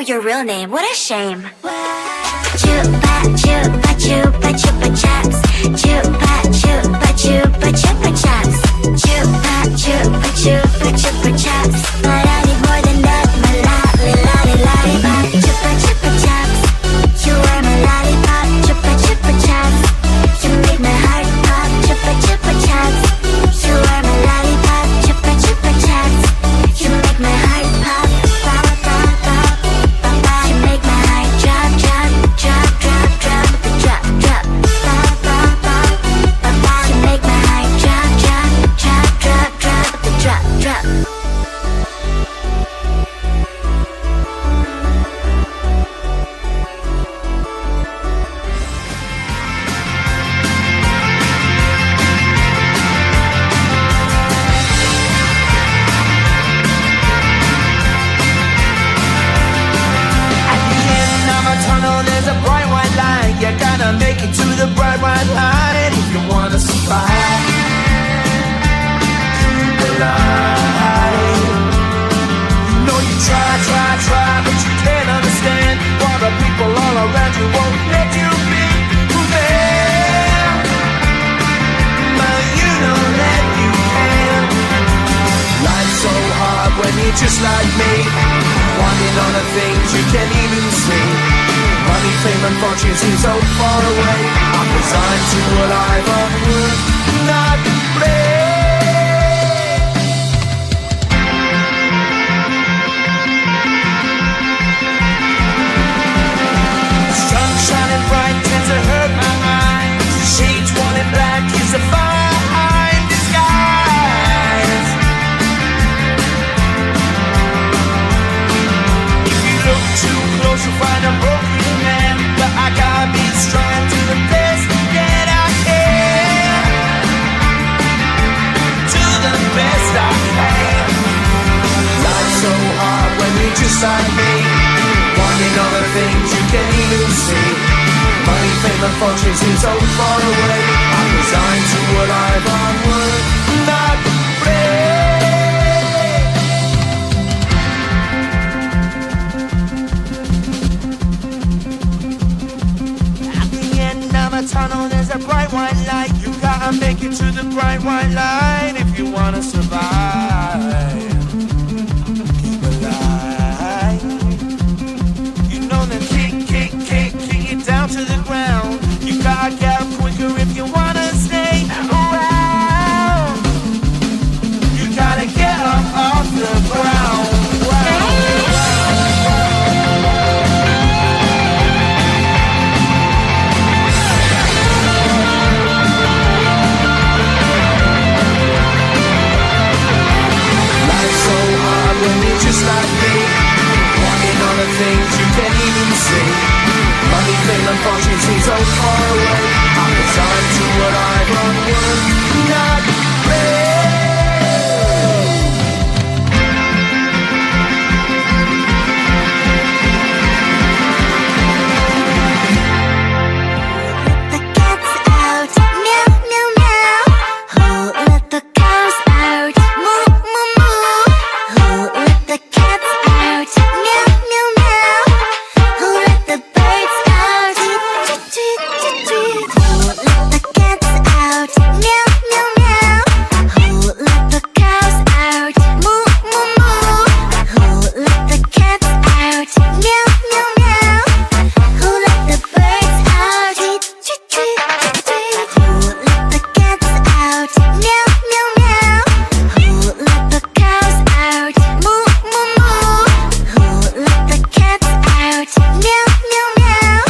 your real name, what a shame. Chupa chupa chupa chupa chaps. Chupa chupa chupa chupa chaps. Chupa chupa chupa chupa chaps. But I need more than that, my lollipop. Chupa chupa chaps. You are my lollipop. Chupa chupa chaps. You make my heart pop. Chupa chupa chaps. You are my lollipop. Chupa chupa chaps. You make my heart pop. Pop pop pop pop pop. You make my heart drop drop drop drop drop drop drop. Pop pop pop pop pop. You make my heart drop drop drop drop drop drop drop. At the end of a tunnel, there's a bright white line. You gotta make it to the bright white line if you wanna survive. The line. You know you try, but you can't understand why the people all around you won't let you be who they are. But you know that you can. Life's so hard when you're just like me, wanting all the things you can't even see. Money, fame and fortune seem so far away. I'm resigned to a life of work, not play. Sun shining bright tends to hurt my eyes. Shades worn in black is a fine disguise. If you look too close, you'll find a broken man. But I gotta be strong to the best that I can. To the best I can. Life's so hard when you're just like me, wanting all the things you can't even see. Money, fame and fortune seem so far away. I'm resigned to a life on work, not play. At the end of a tunnel, there's a bright white light. You gotta make it to the bright white line if you wanna survive. Keep alive. You know that kick it down to the ground. You gotta get up quicker if you wanna stay around. You gotta get up off the ground. Life's so hard when you're just like me, wanting all the things you can't even see. Money, fame and fortune seem so far away. I'm resigned to what I've run work, not play. The cat's out, meow meow meow. Who let the cows out? Moo moo moo. Who let the cats out? Meow meow meow. Who let the birds out? Tweet tweet tweet tweet. Who let the cats out? Meow meow meow. Who let the cows out? Moo moo moo. Who let the cats out? Meow meow meow. Who let the birds out? Tweet tweet tweet tweet. Who let the cats out? Meow meow meow. Who let the cows out? Moo moo moo. Who let the cats out? Meow meow meow.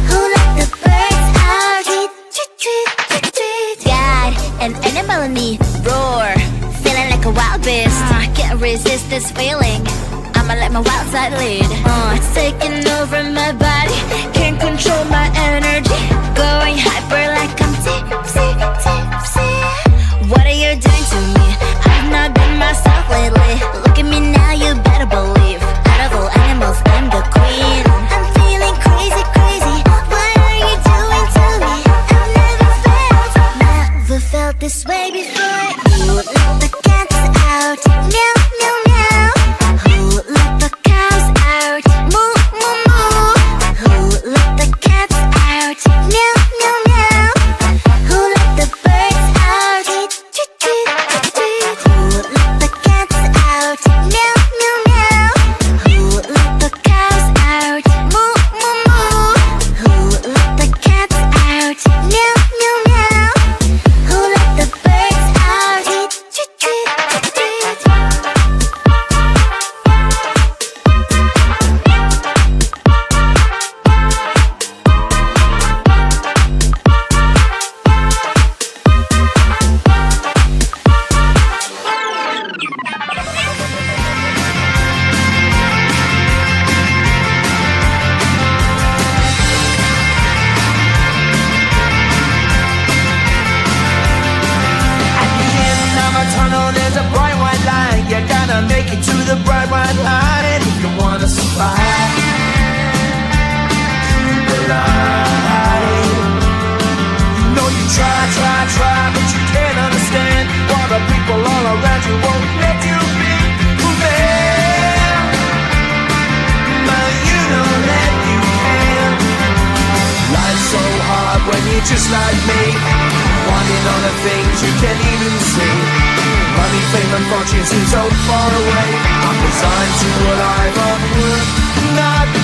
Who let the birds out? Tweet tweet tweet tweet. God, an animal in me roar, feeling like a wild beast. Can't resist this feeling. I'ma let my wild side lead. It's taking over my body, can't control my energy. Going hyper like I'm tipsy, tipsy. What are you doing to me? I've not been myself lately. Look at me now, you better believe. Out of all animals, I'm the queen. I'm feeling crazy, crazy. What are you doing to me? I've never felt this way before. Who let the cats out? Meow meow meow. Who let the cows out? Moo just like me, wanting all the things you can't even see. Money, fame and fortune seem so far away. I'm resigned to a life of work, not